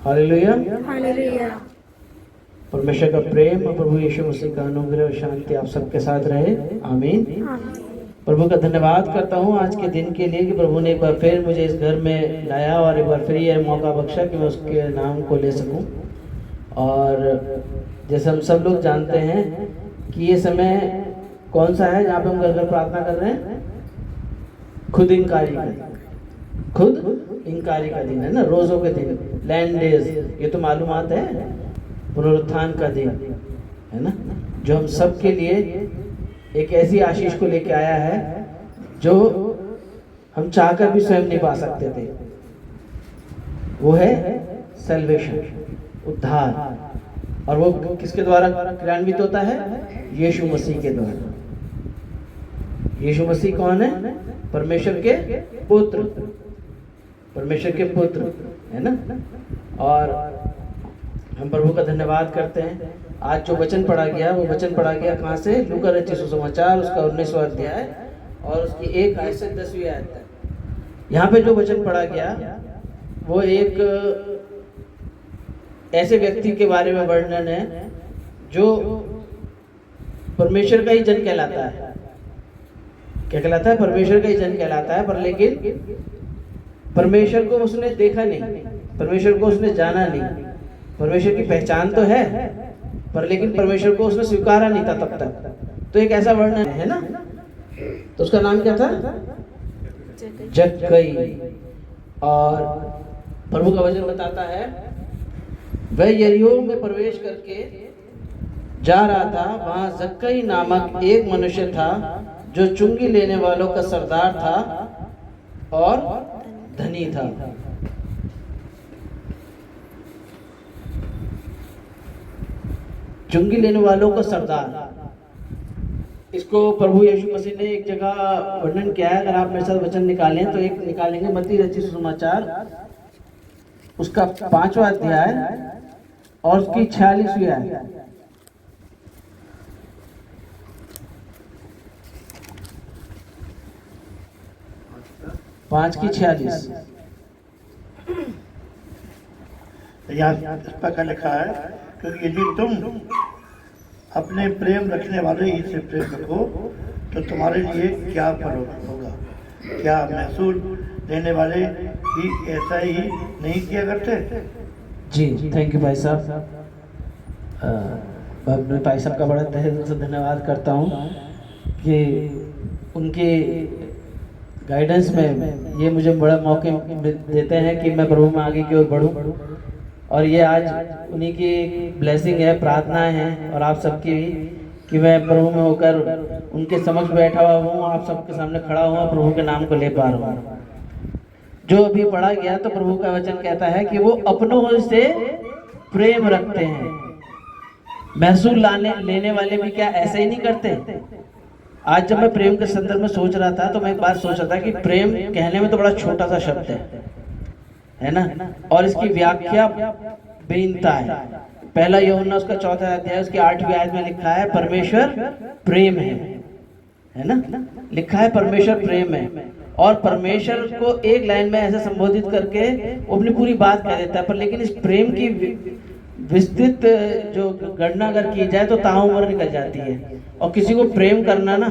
Hallelujah. Hallelujah. परमेश्वर का प्रेम और प्रभु यीशु मसीह का अनुग्रह और शांति आप सबके साथ रहे। आमीन। प्रभु का धन्यवाद करता हूँ आज के दिन के लिए कि प्रभु ने एक बार फिर मुझे इस घर में लाया और एक बार फिर यह मौका बख्शा कि मैं उसके नाम को ले सकूं। और जैसे हम सब लोग जानते हैं कि ये समय कौन सा है जहाँ पे हम घर घर प्रार्थना कर रहे हैं? खुद इंकारी का दिन, खुद इंकारी का दिन है ना, रोज़ों के दिन, लैंड डेज, ये तो मालूमात है। पुनरुत्थान का दिन है ना, जो हम सब के लिए एक ऐसी आशीष को लेके आया है जो हम चाहकर भी स्वयं नहीं पा सकते थे। वो है सैल्वेशन, उद्धार। और वो किसके द्वारा क्रियान्वित होता है? यीशु मसीह के द्वारा। यीशु मसीह कौन है? परमेश्वर के पुत्र, परमेश्वर के पुत्र है ना। और हम प्रभु का धन्यवाद करते हैं। आज जो वचन पढ़ा गया वो वचन पढ़ा गया कहाँ से? लूका रचित सुसमाचार उसका 19वां अध्याय और उसकी 1 आयत से 10वीं आयत तक। यहाँ पे जो वचन पढ़ा गया वो एक ऐसे व्यक्ति के बारे में वर्णन है जो परमेश्वर का ही जन कहलाता है। क्या कहलाता है? परमेश्वर का ही जन कहलाता है, पर लेकिन परमेश्वर को उसने देखा नहीं, परमेश्वर को उसने जाना नहीं। परमेश्वर की पहचान तो है पर लेकिन परमेश्वर को उसने स्वीकारा नहीं था तब तक। तो एक ऐसा वर्णन है ना, तो उसका नाम क्या था? जक्कई। और प्रभु का वचन बताता है वह यरीहो में प्रवेश करके जा रहा था। वहां जक्कई नामक एक मनुष्य था जो चुंगी लेने वालों का सरदार था और धनी था। चुंगी लेने वालों का सरदार, इसको प्रभु यीशु मसीह ने एक जगह वर्णन किया है। अगर आप मेरे साथ वचन निकालें तो एक निकालेंगे मत्ती रचित सुसमाचार उसका 5वां अध्याय और उसकी 46वीं आयत। पाँच की 46। यहाँ इस पर लिखा है क्योंकि यदि तुम अपने प्रेम रखने वाले ही से प्रेम रखो तो तुम्हारे लिए क्या फल होगा? क्या महसूल देने वाले भी ऐसा ही नहीं किया करते? जी थैंक यू भाई साहब। मैं भाई साहब का बड़ा तहे दिल से धन्यवाद करता हूँ कि उनके गाइडेंस में ये मुझे बड़ा मौके देते हैं कि मैं प्रभु में आगे की ओर बढ़ूँ। और ये आज उन्हीं की ब्लेसिंग है, प्रार्थनाएं हैं और आप सबकी भी कि मैं प्रभु में होकर उनके समक्ष बैठा हुआ हूँ, आप सबके सामने खड़ा हुआ प्रभु के नाम को ले पा रहा हूँ। जो अभी पढ़ा गया तो प्रभु का वचन कहता है कि वो अपनों से प्रेम रखते हैं। महसूल लेने वाले भी क्या ऐसे ही नहीं करते? आज जब मैं प्रेम के संदर्भ में सोच रहा था तो मैं एक बात सोच रहा था कि प्रेम कहने में तो बड़ा छोटा सा शब्द है ना, और इसकी व्याख्या बेनता है। पहला यूहन्ना उसका 4वां अध्याय उसकी 8वीं आयत में लिखा है परमेश्वर प्रेम है ना, लिखा है परमेश्वर प्रेम है। और परमेश्वर को एक लाइन में ऐसे संबोधित करके वो अपनी पूरी बात कह देता है। पर लेकिन इस प्रेम की विस्तृत जो गणना अगर की जाए तो ताउम्र निकल जाती है। और किसी को प्रेम करना ना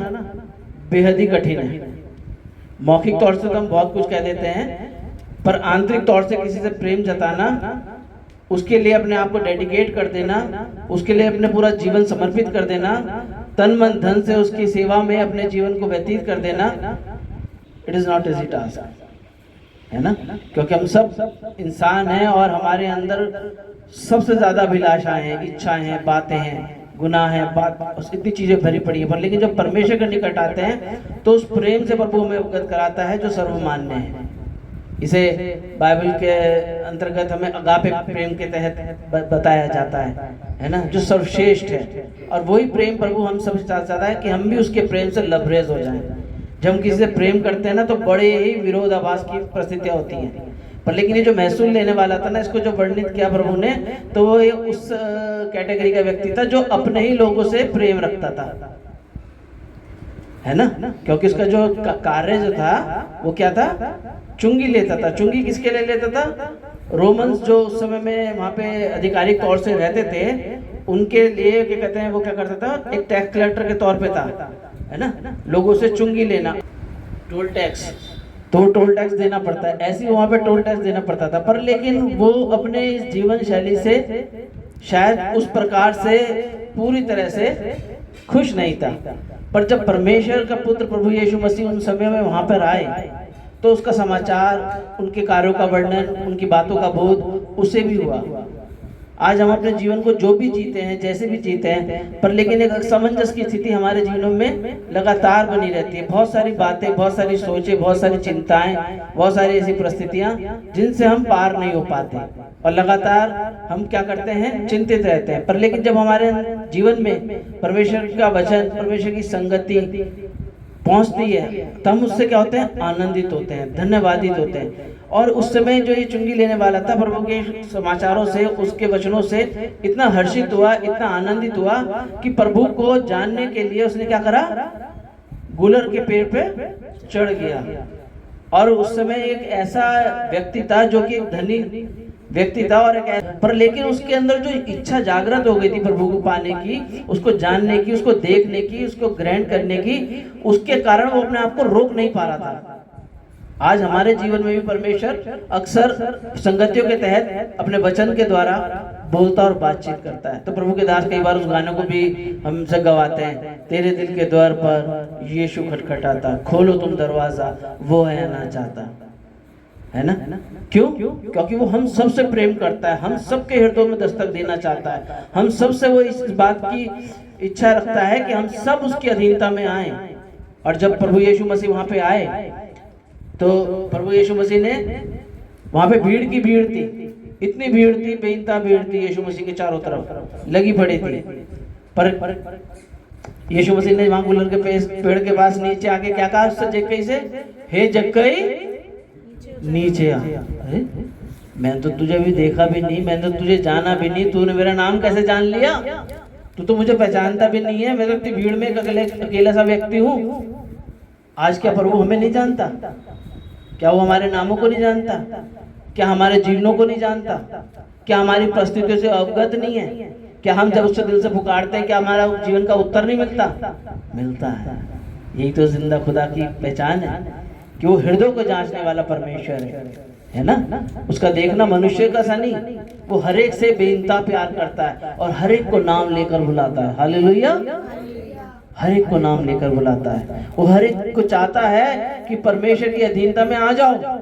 बेहद ही कठिन है। मौखिक तौर से तो हम बहुत कुछ कह देते हैं, पर आंतरिक तौर से किसी से प्रेम जताना, उसके लिए अपने आप को डेडिकेट कर देना, उसके लिए अपने पूरा जीवन समर्पित कर देना, तन मन धन से उसकी सेवा में अपने जीवन को व्यतीत कर देना, it is not easy task, है ना। क्योंकि हम सब इंसान हैं और हमारे अंदर सबसे ज्यादा अभिलाषाएं हैं, इच्छाएं हैं, बातें हैं, गुनाह है, बात इतनी चीजें भरी पड़ी है। पर लेकिन जब परमेश्वर के निकट आते हैं तो उस प्रेम से प्रभु हमें अवगत कराता है जो सर्वमान्य है। इसे बाइबल के अंतर्गत हमें अगापे प्रेम के तहत बताया जाता है ना, जो सर्वश्रेष्ठ है। और वही प्रेम प्रभु हम सबसे चाहता है कि हम भी उसके प्रेम से लबरेज हो जाएं। जब हम किसी से प्रेम करते हैं ना तो बड़े ही विरोधाभास की परिस्थितियां होती हैं। पर लेकिन ये जो महसूल लेने वाला था ना, इसको जो वर्णित किया प्रभु ने, तो वो उस कैटेगरी का व्यक्ति था जो अपने ही लोगों से प्रेम रखता था। है ना, क्योंकि उसका जो कार्य जो था वो क्या था, चुंगी लेता था। चुंगी किसके लिए लेता था? रोमन्स जो उस समय में वहाँ पे आधिकारिक तौर से रहते थे, उनके लिए क्या कहते हैं, वो क्या करता था, एक टैक्स कलेक्टर के तौर पे था, है ना, लोगों से चुंगी लेना, टोल टैक्स। तो टोल टैक्स देना पड़ता है, ऐसे वहाँ पे टोल टैक्स देना पड़ता था। पर लेकिन वो अपने इस जीवन शैली से शायद उस प्रकार से पूरी तरह से खुश नहीं था। पर जब परमेश्वर का पुत्र प्रभु यीशु मसीह उन समय में वहाँ पर आए, तो उसका समाचार, उनके कार्यों का वर्णन, उनकी बातों का बोध उसे भी हुआ। आज हम अपने जीवन को जो भी जीते हैं, जैसे भी जीते हैं, पर लेकिन एक असमंजस की स्थिति हमारे जीवनों में लगातार बनी रहती है। बहुत सारी बातें, बहुत सारी सोचें, बहुत सारी चिंताएं, बहुत सारी ऐसी परिस्थितियां जिनसे हम पार नहीं हो पाते, और लगातार हम क्या करते हैं, चिंतित रहते हैं। पर लेकिन जब हमारे जीवन में परमेश्वर का वचन, परमेश्वर की संगति पहुंचती है, तो हम उससे क्या होते हैं, आनंदित होते हैं, धन्यवादित होते हैं। और उस समय जो ये चुंगी लेने वाला था, प्रभु के समाचारों से, उसके वचनों से इतना हर्षित हुआ, इतना आनंदित हुआ कि प्रभु को जानने के लिए उसने क्या करा, गुलर के पेड़ पे चढ़ गया। और उस समय एक ऐसा व्यक्ति था जो कि धनी व्यक्ति था, और पर लेकिन उसके अंदर जो इच्छा जागृत हो गई थी प्रभु को पाने की, उसको जानने की, उसको देखने की, उसको ग्रहण करने की, उसके कारण वो अपने आप को रोक नहीं पा रहा था। आज हमारे जीवन में भी परमेश्वर अक्सर संगतियों के तहत अपने वचन के द्वारा बोलता और बातचीत करता है। तो प्रभु के दास कई बार उस गाने को भी हमसे गवाते हैं, तेरे दिल के द्वार पर यीशु खटखटाता, खोलो तुम दरवाजा, वो है आना चाहता, है ना। क्यों? क्योंकि वो हम सबसे प्रेम करता है, हम सबके हृदयों में दस्तक देना चाहता है, हम सबसे वो इस बात की इच्छा रखता है कि हम सब उसकी अधीनता में आए। और जब प्रभु यीशु मसीह वहां पे आए, तो प्रभु यीशु मसीह ने, वहां पे भीड़ की भीड़ थी, इतनी भीड़ थी, बेइंतहा भीड़ थी, यीशु मसीह के चारों तरफ लगी पड़ी थी। पर यीशु मसीह ने वहां गुलर के पेड़ के पास नीचे आके क्या कहा उससे, जक्कई से, हे जक्कई नीचे आ। मैं तो तुझे भी देखा भी नहीं, मैंने तो तुझे जाना भी नहीं, तूने मेरा नाम कैसे जान लिया? तू तो मुझे पहचानता भी नहीं है, मैं तो इतनी भीड़ में अकेला सा व्यक्ति हूँ। आज क्या प्रभु हमें नहीं जानता? क्या वो हमारे नामों को नहीं जानता? क्या हमारे जीवनों को नहीं जानता? क्या हमारी परिस्थितियों से अवगत नहीं है? क्या हम जब उससे दिल से पुकारते हैं, क्या हमारा जीवन का उत्तर नहीं मिलता? मिलता है। यही तो जिंदा खुदा की पहचान है कि वो हृदय को जांचने वाला परमेश्वर है ना। उसका देखना मनुष्य का सा नहीं, वो हर एक से बेइंतहा प्यार करता है और हर एक को नाम लेकर बुलाता है। हालेलुया। हर एक को नाम लेकर बुलाता है, वो हर एक को चाहता है कि परमेश्वर की अधीनता में आ जाओ,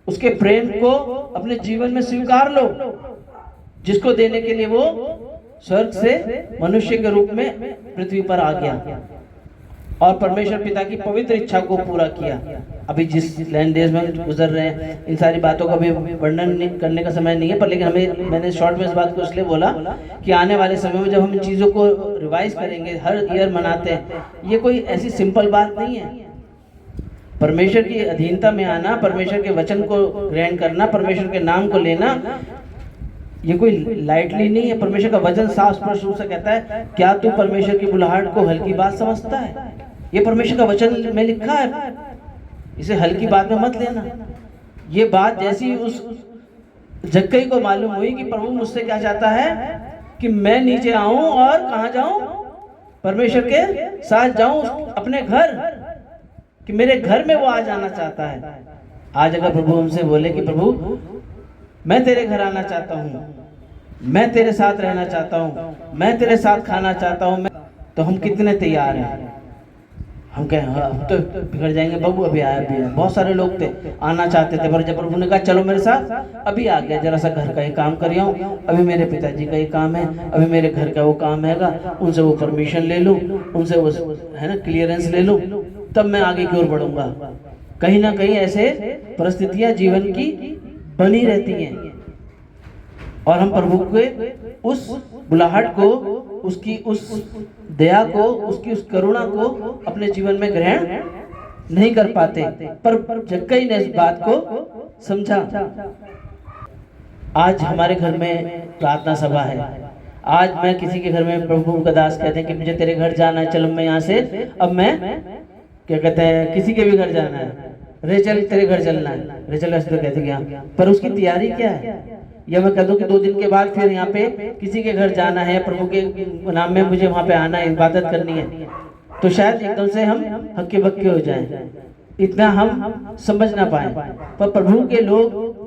उसके प्रेम को अपने जीवन में स्वीकार लो, जिसको देने के लिए वो स्वर्ग से मनुष्य के रूप में पृथ्वी पर आ गया और परमेश्वर पिता की पवित्र इच्छा को पूरा किया। अभी जिस लैंड देश में गुजर रहे हैं, इन सारी बातों का भी वर्णन करने का समय नहीं है, पर लेकिन मैंने शॉर्ट में इस बात को इसलिए बोला कि आने वाले समय में जब हम इन चीज़ों को रिवाइज करेंगे, हर ईयर मनाते हैं, ये कोई ऐसी सिंपल बात नहीं है। परमेश्वर की अधीनता में आना, परमेश्वर के वचन को ग्रहण करना, परमेश्वर के नाम को लेना, ये कोई लाइटली नहीं है। परमेश्वर का वचन साफ स्पष्ट रूप से कहता है, क्या तू परमेश्वर की बुलाहट को हल्की बात समझता है? ये परमेश्वर का वचन में लिखा है, इसे हल्की बात में मत लेना। ये बात जैसी उस जक्कई को मालूम हुई कि प्रभु मुझसे क्या चाहता है कि मैं नीचे आऊं और कहां जाऊं, परमेश्वर के साथ जाऊं, अपने घर, कि मेरे घर में वो आ जाना चाहता है। आज अगर प्रभु हमसे बोले कि प्रभु मैं तेरे घर आना चाहता हूँ, मैं तेरे साथ रहना चाहता हूँ, मैं तेरे साथ खाना चाहता हूँ, तो हम कितने तैयार हैं? हम कहें हाँ, हम तो बिगड़ जाएंगे, बबू अभी आया भी है। बहुत सारे लोग थे, आना चाहते थे, पर जब प्रभु ने कहा चलो मेरे साथ, अभी आ गया, जरा सा घर का ही काम कर आऊँ, अभी मेरे पिताजी का ही काम है, अभी मेरे घर का वो काम हैगा, उनसे वो परमिशन ले लूँ, उनसे वो है ना क्लियरेंस ले लूँ, तब मैं आगे की ओर बढ़ूंगा। कहीं ना कहीं ऐसे परिस्थितियां जीवन की बनी रहती हैं और हम प्रभु के उस बुलाहट को, उसकी उस दया को, उसकी उस करुणा को अपने जीवन में ग्रहण नहीं कर पाते। पर जक्कई ने इस बात को समझा। आज हमारे घर में प्रार्थना सभा है, आज मैं किसी के घर में प्रभु का दास कहते हैं कि मुझे तेरे घर जाना है, चलो मैं यहाँ से अब मैं क्या कहते हैं किसी के भी घर जाना है, रेचल तेरे घर चलना है, रेचल ऐसे तो कहते हैं यहाँ, पर उसकी तैयारी क्या है? या मैं कह दूं कि 2 दिन के बाद फिर यहाँ पे किसी के घर जाना है, प्रभु के नाम में मुझे वहाँ पे आना है, इबादत करनी है, तो शायद एकदम से हम हक्के बक्के हो जाएं, इतना हम समझ ना पाए। पर प्रभु के लोग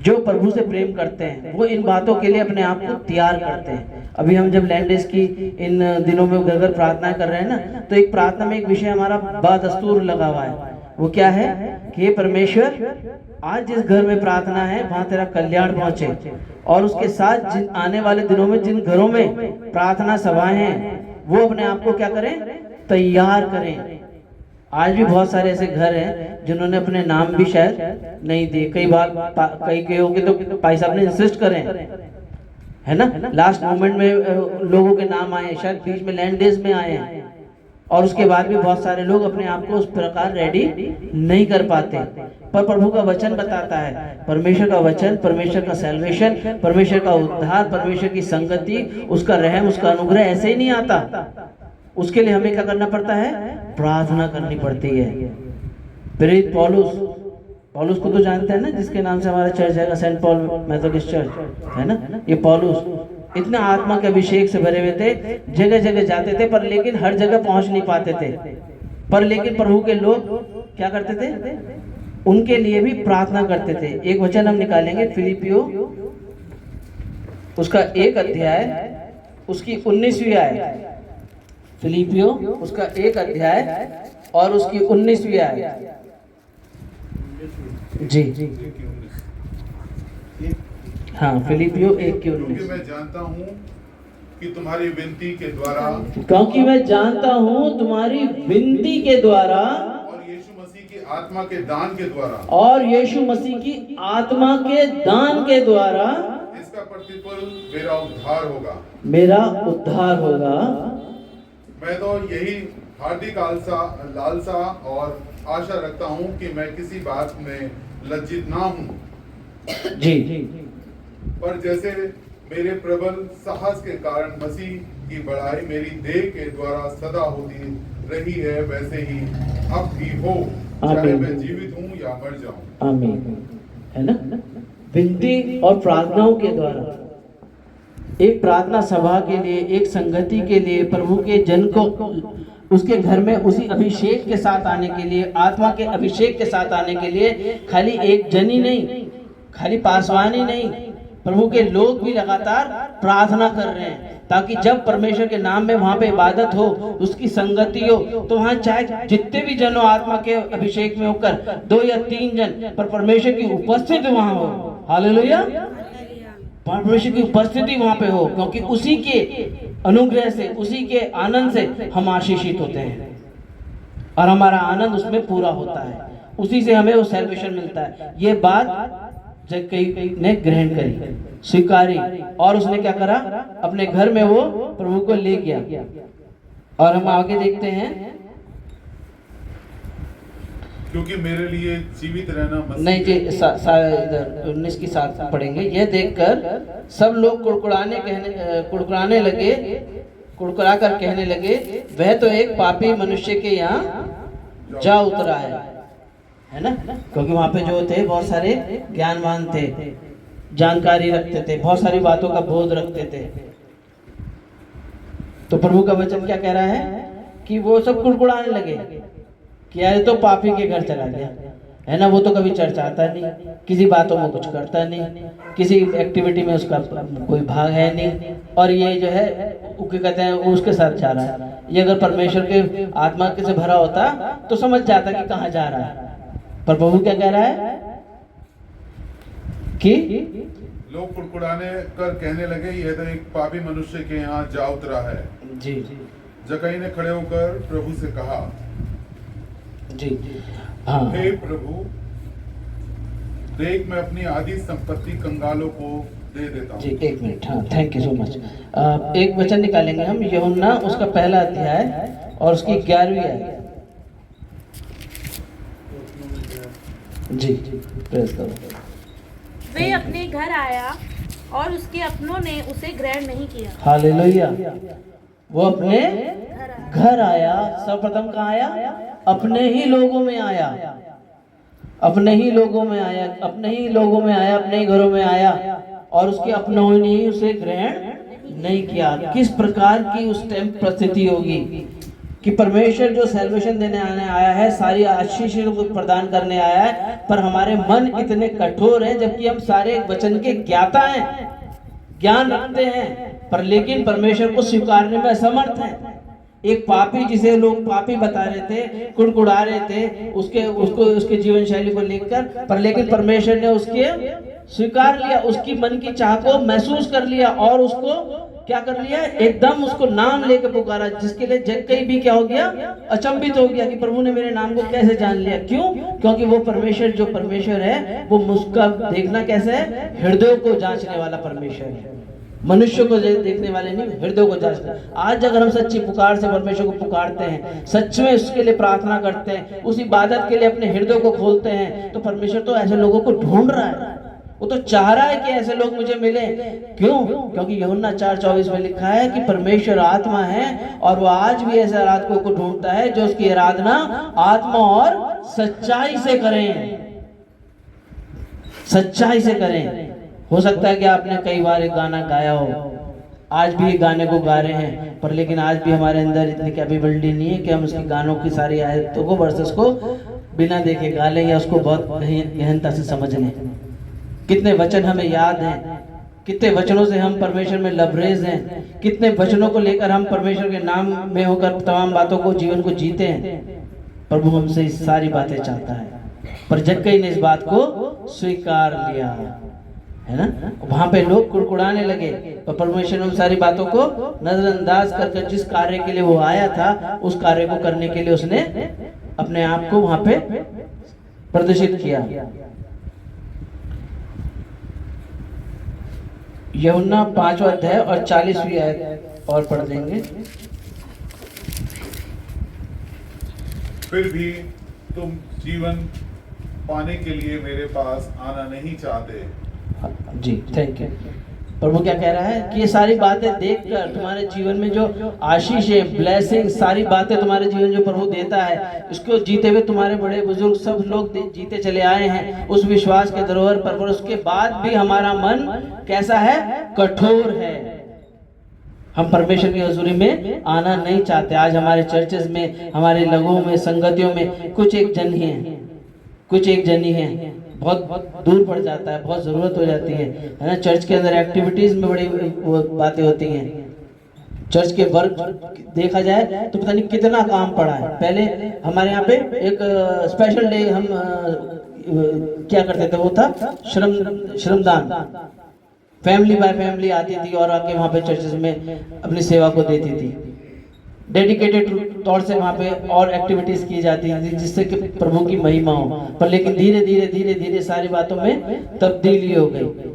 जो प्रभु से प्रेम करते हैं वो इन बातों के लिए अपने आप को तैयार करते हैं। अभी हम जब लैंडेज की इन दिनों में घर घर प्रार्थना कर रहे हैं ना, तो एक प्रार्थना में एक विषय हमारा बादस्तूर लगा हुआ है, वो क्या है कि हे परमेश्वर आज जिस घर में प्रार्थना है वहां तेरा कल्याण पहुंचे, और उसके साथ जिन आने वाले दिनों में जिन घरों में प्रार्थना सभाएं हैं वो अपने आप को क्या करें, तैयार करें। आज भी बहुत सारे ऐसे घर हैं जिन्होंने अपने नाम भी शायद नहीं दिए, कई बार कई होंगे तो भाई साहब ने इंसिस्ट करें, है ना, लास्ट मोमेंट में लोगों के नाम आए, शायद बीच में लैंड डेज में आए हैं, और उसके बाद भी बहुत सारे लोग अपने आप को उस प्रकार रेडी नहीं कर पाते। पर प्रभु का वचन बताता है, परमेश्वर का वचन, परमेश्वर का सैल्वेशन, परमेश्वर का उद्धार, परमेश्वर की संगति, उसका रहम, उसका अनुग्रह ऐसे ही नहीं आता। उसके लिए हमें क्या करना पड़ता है, प्रार्थना करनी पड़ती है। प्रेरित पौलुस को तो जानते हैं ना, जिसके नाम से हमारा चर्च है, सेंट पॉल मेथोडिस्ट चर्च, है ना। ये पौलुस इतना आत्मा के अभिषेक से भरे हुए थे, जगह जगह जाते थे, पर लेकिन हर जगह पहुंच नहीं पाते थे, पर लेकिन प्रभु के लोग क्या करते थे, उनके लिए भी प्रार्थना करते थे। एक वचन हम निकालेंगे, फिलिपियो उसका 1 अध्याय उसकी 19वीं आयत, फिलिपियो उसका 1 अध्याय और उसकी 19वीं आयत। जी हाँ, फिलिपियो 1 की 19। क्योंकि मैं जानता हूँ कि तुम्हारी विनती के द्वारा, क्योंकि मैं जानता हूँ तुम्हारी विनती के द्वारा और यीशु मसीह की आत्मा के दान के द्वारा, और यीशु मसीह की आत्मा के दान के द्वारा इसका प्रतिफल मेरा उद्धार होगा, मेरा उद्धार होगा। मैं तो यही हार्दिक लालसा और आशा रखता हूँ कि मैं किसी बात में लज्जित ना हूँ, जी, पर जैसे मेरे प्रबल साहस के कारण मसीह की बढ़ाई मेरी देह के द्वारा सदा होती रही है, वैसे ही अब भी हो, चाहे मैं जीवित हूँ या मर जाऊँ। आमीन, है ना। विनती और प्रार्थनाओं के द्वारा एक प्रार्थना सभा के लिए, एक संगति के लिए, प्रभु के जन को उसके घर में उसी अभिषेक के साथ आने के लिए, आत्मा के अभिषेक के साथ आने के लिए, खाली एक जन ही नहीं, खाली पासवान ही नहीं, प्रभु के लोग भी लगातार प्रार्थना कर रहे हैं, ताकि जब परमेश्वर के नाम में वहां पे इबादत हो, उसकी संगति हो, तो वहां चाहे जितने भी जनों आत्मा के अभिषेक में होकर 2 या 3 जन, पर परमेश्वर की उपस्थिति वहां हो। हालेलुया, परमेश्वर की उपस्थिति वहां पे हो, क्योंकि उसी के अनुग्रह से, उसी के आनंद से हम आशीषित होते हैं और हमारा आनंद उसमें पूरा होता है, उसी से हमें वो सैल्वेशन मिलता है। ये बात जब कई ने ग्रहण करी, स्वीकारी, और उसने क्या करा, अपने घर में वो प्रभु को ले गया। और हम आगे देखते हैं, क्योंकि मेरे लिए जीवित रहना मसीह नहीं जी, इधर 19 की 7 पढ़ेंगे। यह देखकर सब लोग कुड़कुड़ाने लगे, कुड़कुड़ा कर कहने लगे, वह तो एक पापी मनुष्य के यहाँ जा उतरा है ना। क्योंकि वहाँ पे जो थे बहुत सारे ज्ञानवान थे, जानकारी रखते थे, बहुत सारी बातों का बोध रखते थे। तो प्रभु का वचन क्या कह रहा है कि वो सब कुड़कुड़ाने लगे कि यार तो पापी के घर चला गया, है ना, वो तो कभी चर्च आता नहीं, किसी बातों में कुछ करता नहीं, किसी एक्टिविटी में उसका कोई भाग है नहीं, और ये जो है क्या कहते हैं, वो उसके साथ जा रहा है। ये अगर परमेश्वर के आत्मा से भरा होता तो समझ जाता कि कहाँ जा रहा है। पर प्रभु क्या कह रहा है कि लोग कुड़कुड़ाने कर कहने लगे, यह तो एक पापी मनुष्य के यहाँ जा उतरा है। जी, जक्कई ने खड़े होकर प्रभु से कहा, जी हाँ, हे प्रभु, देख मैं अपनी आधी संपत्ति कंगालों को दे देता हूँ। जी 1 मिनट, हाँ, थैंक यू सो मच। एक वचन निकालेंगे हम, यूहन्ना उसका 1 अध्याय और उसकी 11वीं आयत। जी, प्रेज़ द लॉर्ड। वे अपने घर आया और उसके अपनों ने उसे ग्रहण नहीं किया। हालेलुया। वो अपने घर आया। घर आया, सर्वप्रथम कहाँ आया? अपने ही लोगों में आया, अपने ही लोगों में आया, अपने ही लोगों में आया, अपने ही घरों में आया, और उसके अपनों ने ही उसे ग्रहण नहीं किया। किस प्रकार की उस टाइम परिस्थिति होगी कि परमेश्वर जो सैल्वेशन देने आने आया है, सारी आशीषों को प्रदान करने आया है, पर हमारे मन इतने कठोर हैं, जबकि हम सारे वचन के ज्ञाता हैं, ज्ञान रखते हैं, पर लेकिन परमेश्वर को स्वीकारने में असमर्थ हैं। एक पापी जिसे लोग पापी बता रहे थे, कुड़कुड़ा रहे थे उसके जीवन शैली को लेकर, पर लेकिन परमेश्वर ने उसके स्वीकार लिया, उसकी मन की चाह को महसूस कर लिया और उसको क्या कर लिया, एकदम उसको नाम लेकर पुकारा, जिसके लिए जक्कई भी क्या हो गया, अचंभित हो गया कि प्रभु ने मेरे नाम को कैसे जान लिया। क्यों? क्योंकि वो परमेश्वर जो परमेश्वर है, वो मुझका देखना कैसे है, हृदय को जांचने वाला परमेश्वर है, मनुष्य को देखने वाले नहीं, हृदय को जांचते। आज अगर हम सच्ची पुकार से परमेश्वर को पुकारते हैं, सच में उसके लिए प्रार्थना करते हैं, उस इबादत के लिए अपने हृदय को खोलते हैं, तो परमेश्वर तो ऐसे लोगों को ढूंढ रहा है, वो तो चाह रहा है कि ऐसे लोग मुझे मिले। क्यों? क्योंकि यूहन्ना 4:24 में लिखा है कि परमेश्वर आत्मा है और वो आज भी ऐसे आराधकों को ढूंढता है जो उसकी आराधना आत्मा और सच्चाई से करें, सच्चाई से करें। हो सकता है कि आपने कई बार एक गाना गाया हो, आज भी ये गाने को गा रहे हैं, पर लेकिन आज भी हमारे अंदर इतनी कैपेबिलिटी नहीं है कि हम उसकी गानों की सारी आयतों को, वर्सेस को बिना देखे गा लें या उसको बहुत गहनता से समझ लें। कितने वचन हमें याद हैं, कितने वचनों से हम परमेश्वर में लबरेज हैं, कितने वचनों को लेकर हम परमेश्वर के नाम में होकर तमाम बातों को, जीवन को जीते हैं। प्रभु हमसे इस सारी बातें चाहता है, पर जक्कई ने इस बात को स्वीकार लिया, है ना। वहां पे लोग कुड़कुड़ाने लगे, पर परमेश्वर ने उन सारी बातों को नजरअंदाज कर जिस कार्य के लिए वो आया था, उस कार्य को करने के लिए उसने अपने आप को वहां पे प्रदर्शित किया। यूहन्ना 5वां अध्याय और 40वीं आयत और पढ़ देंगे। फिर भी तुम जीवन पाने के लिए मेरे पास आना नहीं चाहते। जी, थैंक यू। प्रभु क्या कह रहा है कि ये सारी बातें देखकर तुम्हारे जीवन में जो आशीष है, ब्लेसिंग, सारी बातें तुम्हारे जीवन जो प्रभु देता है, इसको जीते हुए तुम्हारे बड़े बुजुर्ग सब लोग जीते चले आए हैं उस विश्वास के धरोहर पर उसके बाद भी हमारा मन कैसा है, कठोर है। हम परमेश्वर की हजूरी में आना नहीं चाहते। आज हमारे चर्चेस में, हमारे लगों में, संगतियों में कुछ एक जन ही हैं, कुछ एक जनी है, बहुत दूर पड़ जाता है, बहुत ज़रूरत हो जाती है ना। चर्च के अंदर एक्टिविटीज़ में बड़ी बातें होती हैं, चर्च के वर्क देखा जाए तो पता नहीं कितना काम पड़ा है। पहले हमारे यहाँ पे एक स्पेशल डे हम क्या करते थे, वो था श्रमदान। फैमिली बाय फैमिली आती थी और आके वहाँ पे चर्चेस में अपनी सेवा को देती थी। डेडिकेटेड तौर से वहाँ पे और एक्टिविटीज की जाती हैं जिससे कि प्रभु की महिमा हो। पर लेकिन धीरे धीरे धीरे धीरे सारी बातों में तब्दीली हो गई।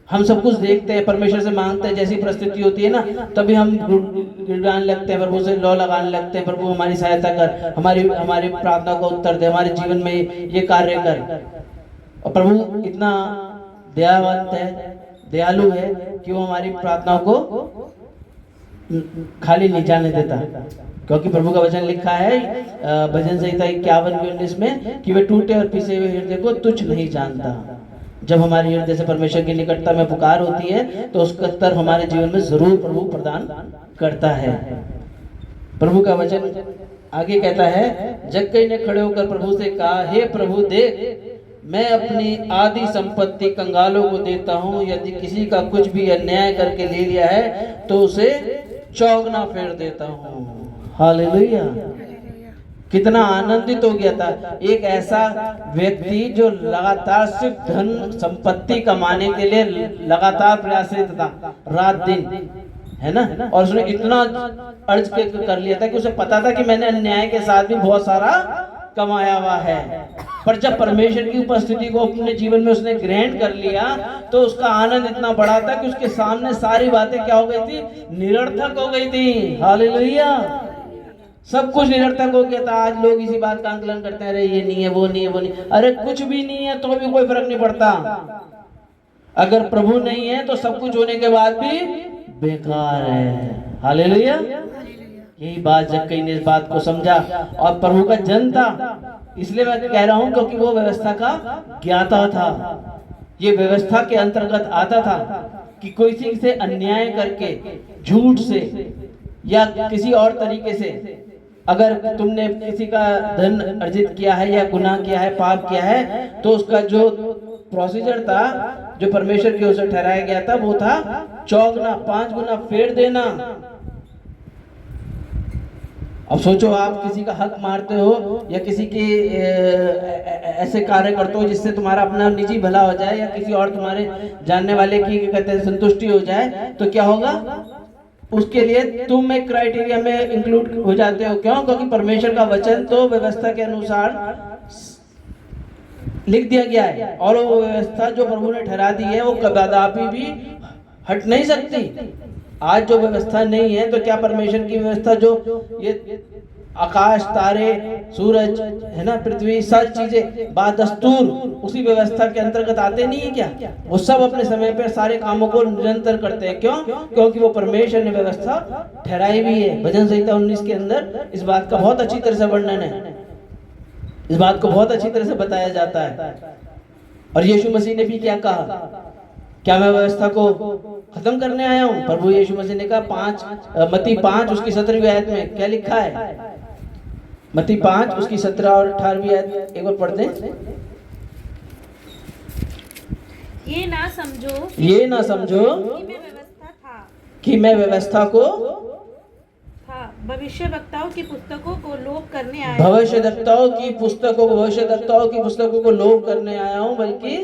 हम सब कुछ देखते हैं, परमेश्वर से मांगते हैं, जैसी परिस्थिति होती है ना तभी हम गिड़गिड़ाने लगते हैं, प्रभु से लौ लगाने लगते हैं, प्रभु हमारी सहायता कर, हमारी प्रार्थना को उत्तर दे, हमारे जीवन में ये कार्य कर। और प्रभु इतना दयावंत है, दयालु है कि वो हमारी प्रार्थनाओं को खाली नहीं जाने देता, क्योंकि प्रभु का वचन लिखा है भजन संहिता 51:19 में कि वे टूटे और पिसे हुए हृदय को तुच्छ नहीं जानता। जब हमारे हृदय से परमेश्वर की निकटता में पुकार होती है तो उसका उत्तर हमारे जीवन में जरूर प्रभु प्रदान करता है। प्रभु का वचन आगे कहता है, जक्कई ने खड़े होकर प्रभु से कहा, हे प्रभु देख, मैं अपनी आधी संपत्ति कंगालों को देता हूँ, यदि किसी का कुछ भी अन्याय करके ले लिया है तो उसे चौगना फेर देता हूँ। हालेलुया। कितना आनंदित हो गया था एक ऐसा व्यक्ति जो लगातार सिर्फ धन संपत्ति कमाने के लिए लगातार प्रयासरत था, रात दिन, है ना। और उसने इतना अर्ज कर लिया था कि उसे पता था कि मैंने अन्याय के साथ भी बहुत सारा कमाया हुआ है। पर जब परमेश्वर की उपस्थिति को अपने जीवन में उसने ग्रहण कर लिया तो उसका आनंद इतना बड़ा था कि उसके सामने सारी बातें क्या हो गई थी, निरर्थक हो गई थी। हालेलुया। सब कुछ निरर्थक हो गया था। आज लोग इसी बात का आंकलन करते हैं, अरे ये नहीं है, वो नहीं है, वो नहीं। अरे कुछ भी नहीं है तो भी कोई फर्क नहीं पड़ता। अगर प्रभु नहीं है तो सब कुछ होने के बाद भी बेकार है। हालेलुया। यही बात जक्कई ने इस बात को समझा और प्रभु का जन था। इसलिए मैं कह रहा हूं क्योंकि वो व्यवस्था का ज्ञाता था। ये व्यवस्था के अंतर्गत आता था कि कोई किसी से अन्याय करके, झूठ से या किसी और तरीके से अगर तुमने किसी का धन अर्जित किया है या गुनाह किया है, पाप किया है, तो उसका जो प्रोसीजर था, जो परमेश्वर की ओर से ठहराया गया था, वो था चौगुना, 5 गुना फेर देना। अब सोचो, आप किसी का हक मारते हो या किसी के ऐसे कार्य करते हो जिससे तुम्हारा अपना निजी भला हो जाए या किसी और तुम्हारे जानने वाले की कहते हैं संतुष्टि हो जाए, तो क्या होगा? उसके लिए तुम एक क्राइटेरिया में इंक्लूड हो जाते हो। क्यों? क्योंकि परमेश्वर का वचन तो व्यवस्था के अनुसार लिख दिया गया है और वो व्यवस्था जो प्रभु ने ठहरा दी है वो कदापि भी हट नहीं सकती। आज जो व्यवस्था नहीं है तो क्या परमेश्वर की व्यवस्था, जो ये आकाश, तारे, सूरज है ना, पृथ्वी, सब चीजें बादस्तूर उसी व्यवस्था के अंतर्गत आते नहीं है क्या? वो सब अपने समय पे सारे कामों को निरंतर करते हैं। क्यों? क्योंकि वो परमेश्वर ने व्यवस्था ठहराई हुई है। भजन संहिता 19 के अंदर इस बात का बहुत अच्छी तरह से वर्णन है, इस बात को बहुत अच्छी तरह से बताया जाता है। और यीशु मसीह ने भी क्या कहा? क्या मैं व्यवस्था को खत्म करने आया हूं? प्रभु यीशु मसीह ने कहा मत्ती 5 उसकी 17वीं आयत में क्या लिखा है? मत्ती 5 उसकी 17 और 18वीं आयत एक बार पढ़ते हैं। ये ना समझो ये ना समझो कि मैं व्यवस्था को भविष्यवक्ताओं की पुस्तकों को लोप करने आया, भविष्यवक्ताओं की पुस्तकों को लोप करने आया हूं, बल्कि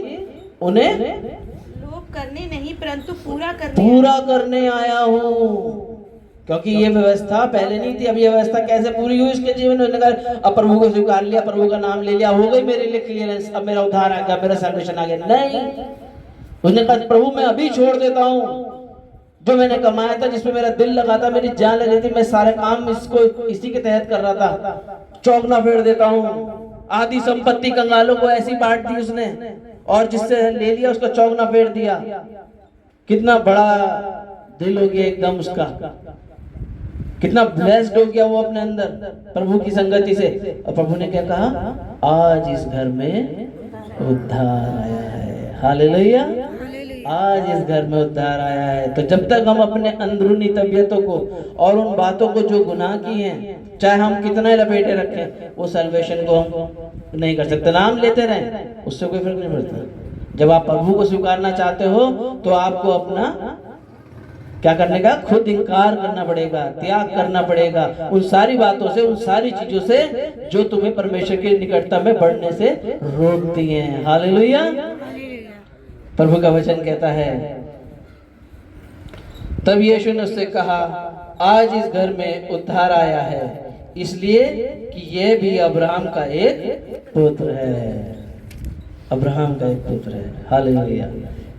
उन्हें लोप करने नहीं परंतु पूरा करने आया हूँ। क्योंकि ये व्यवस्था पहले नहीं थी। अब ये व्यवस्था कैसे पूरी हुई उसके जीवन में? अब प्रभु को स्वीकार लिया, प्रभु का नाम ले लिया, हो गई मेरे लिए क्लियरेंस, अब मेरा उद्धार आ गया, मेरा सैल्वेशन आ गया। नहीं, उसने कहा प्रभु मैं अभी छोड़ देता हूँ जो मैंने कमाया था, जिसमें मेरा दिल लगा था, मेरी जान लगी थी, मैं सारे काम इसी के तहत कर रहा था, चौगुना फेर देता हूँ। आधी संपत्ति कंगालों को ऐसी बांट दी उसने, और जिससे ले लिया उसका चौगुना फेर दिया। कितना बड़ा दिल हो गया एकदम उसका, कितना ब्लेस्ड हो गया वो अपने अंदर प्रभु की संगति से। और प्रभु ने क्या कहा? आज इस घर में उद्धार आया है। हालेलुया। आज इस घर में उद्धार आया है। तो जब तक हम अपने अंदरूनी तबीयतों को और उन बातों को जो गुनाह की हैं, चाहे हम कितना लपेटे रखें, वो सल्वेशन को हम नहीं कर सकते। नाम लेते रहें, उससे कोई फर्क नहीं पड़ता। जब आप प्रभु को स्वीकारना चाहते हो तो आपको अपना क्या करने का? खुद इनकार करना पड़ेगा, त्याग करना पड़ेगा उन सारी बातों से, उन सारी चीजों से जो तुम्हें परमेश्वर की निकटता में बढ़ने से रोकती हैं। हालेलुया। प्रभु का वचन कहता है, तब यीशु ने उससे कहा आज इस घर में उद्धार आया है, इसलिए कि यह भी अब्राहम का एक पुत्र है। अब्राहम का एक पुत्र है। हालेलुया।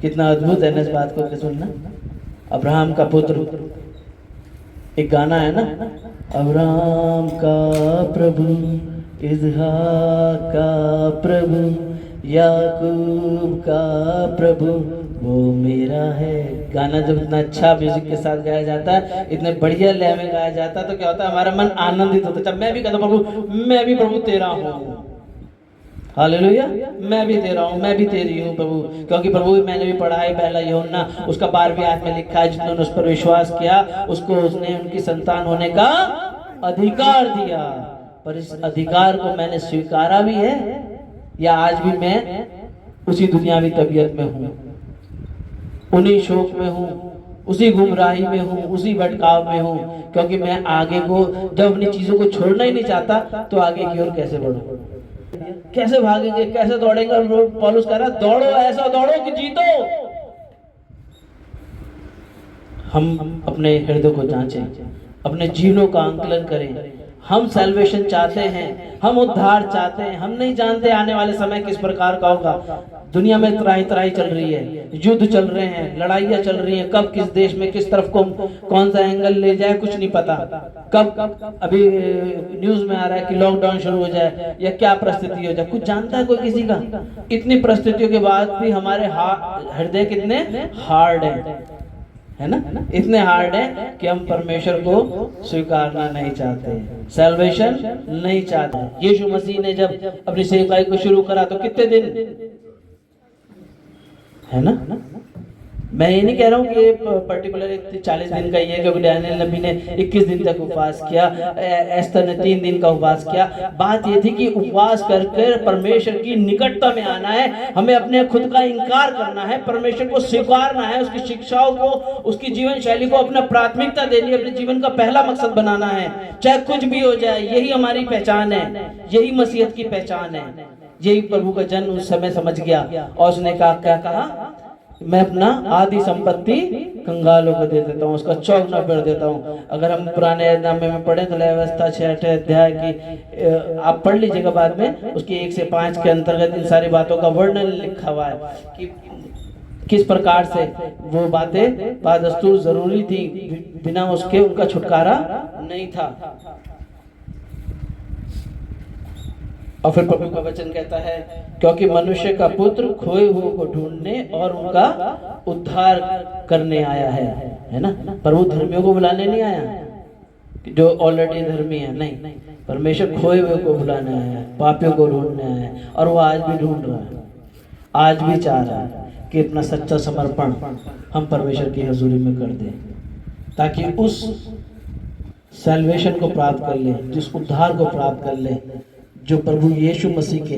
कितना अद्भुत है ना इस बात को सुनना। अब्राहम का पुत्र, एक गाना है ना, अब्राहम का प्रभु, इसहाक का प्रभु, याकूब का प्रभु वो मेरा है। गाना जब इतना अच्छा म्यूजिक के साथ गाया जाता है, इतने बढ़िया लय में गाया जाता है, तो क्या होता है? हमारा मन आनंदित होता है। जब मैं भी कहता हूँ प्रभु, मैं भी प्रभु तेरा हूँ। हालेलुया। मैं भी तेरा हूँ, मैं भी तेरी हूँ प्रभु। क्योंकि प्रभु मैंने भी पढ़ा है, पहला यूहन्ना उसका 12वीं आयत में लिखा है, जिन्होंने उस पर विश्वास किया उसको उसने उनकी संतान होने का अधिकार दिया। पर इस अधिकार को मैंने स्वीकारा भी है, या आज भी मैं उसी दुनियावी तबीयत में हूँ, उन्हीं शोक में हूँ, उसी गुमराही में हूँ, उसी भटकाव में हूँ। क्योंकि मैं आगे को जब अपनी चीजों को छोड़ना ही नहीं चाहता, तो आगे की ओर कैसे बढ़ूं? कैसे भागेंगे, कैसे दौड़ेंगे? पौलुस कह रहा दौड़ो, ऐसा दौड़ो कि जीतो। हम अपने हृदय को जांचें, अपने जीवनों का आंकलन करें। हम सैल्वेशन चाहते हैं, हम उद्धार चाहते हैं। हम नहीं जानते आने वाले समय किस प्रकार का होगा। दुनिया में त्राही त्राही चल रही है, युद्ध चल रहे हैं, लड़ाइयाँ चल रही हैं, कब किस देश में किस तरफ को कौन सा एंगल ले जाए कुछ नहीं पता। कब अभी न्यूज में आ रहा है कि लॉकडाउन शुरू हो जाए या क्या परिस्थिति हो जाए, कुछ जानता है कोई किसी का। इतनी परिस्थितियों के बाद भी हमारे हृदय कितने हार्ड है ना, इतने हार्ड है कि हम परमेश्वर को स्वीकारना नहीं चाहते, सैल्वेशन नहीं चाहते। यीशु मसीह ने जब अपनी सेवकाई को शुरू करा तो कितने दिन है ना, मैं ये नहीं कह रहा हूँ कि पर्टिकुलर 40 दिन का ही है, क्योंकि डैनियल नबी ने 21 दिन तक उपवास किया, एस्तर ने 3 दिन का उपवास किया। बात ये थी कि उपवास करके परमेश्वर की निकटता में आना है, हमें अपने खुद का इनकार करना है, परमेश्वर को स्वीकारना है, उसकी शिक्षाओं को, उसकी जीवन शैली को अपना प्राथमिकता देनी है, अपने जीवन का पहला मकसद बनाना है, चाहे कुछ भी हो जाए। यही हमारी पहचान है, यही मसीहत की पहचान है। यही प्रभु का जन्म उस समय समझ गया और उसने कहा, क्या कहा, मैं अपना आधी संपत्ति कंगालों को दे देता हूँ, उसका चौगुना कर देता हूँ। अगर हम पुराने नामे में पढ़े तो व्यवस्था 6 अध्याय की आप पढ़ लीजिएगा बाद में, उसके 1 से 5 के अंतर्गत इन सारी बातों का वर्णन लिखा हुआ है कि किस प्रकार से वो बातें बादस्तूर जरूरी थी, बिना उसके उनका छुटकारा नहीं था। और फिर प्रभु का वचन कहता है, क्योंकि मनुष्य का पुत्र खोए हुए को ढूंढने और उनका उद्धार करने आया है ना। प्रभु धर्मियों को बुलाने नहीं आया जो ऑलरेडी धर्मी है, नहीं, परमेश्वर खोए हुए को बुलाने आया है, पापियों को ढूंढने आया है। और वो आज भी ढूंढ रहा है, आज भी चाह रहा है कि अपना सच्चा समर्पण हम परमेश्वर की हजूरी में कर दें, ताकि उस सैल्वेशन को प्राप्त कर ले, जिस उद्धार को प्राप्त कर ले जो प्रभु यीशु मसीह के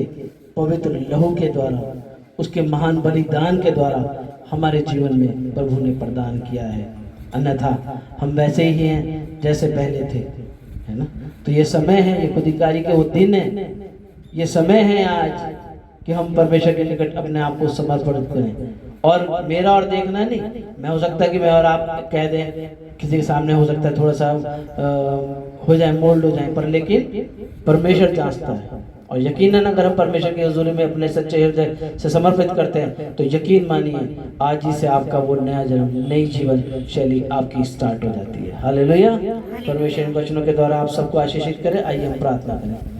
पवित्र लहू के द्वारा, उसके महान बलिदान के द्वारा हमारे जीवन में प्रभु ने प्रदान किया है। अन्यथा हम वैसे ही हैं जैसे पहले थे, है ना। तो ये समय है, ये खुदिकारी के वो दिन है, ये समय है आज कि हम परमेश्वर के निकट अपने आप को समर्पित करें। और मेरा और देखना नहीं, मैं हो सकता है कि मैं और आप कह दें किसी के सामने, हो सकता है थोड़ा सा हो जाए, मोल्ड हो जाए, पर लेकिन परमेश्वर जांचता है। और यकीनन अगर हम परमेश्वर की हुजूरी में अपने सच्चे हृदय से समर्पित करते हैं तो यकीन मानिए आज ही से आपका वो नया जन्म, नई जीवन शैली आपकी स्टार्ट हो जाती है। हालेलुया। परमेश्वर इन वचनों के द्वारा आप सबको आशीषित करें। आइए हम प्रार्थना करें।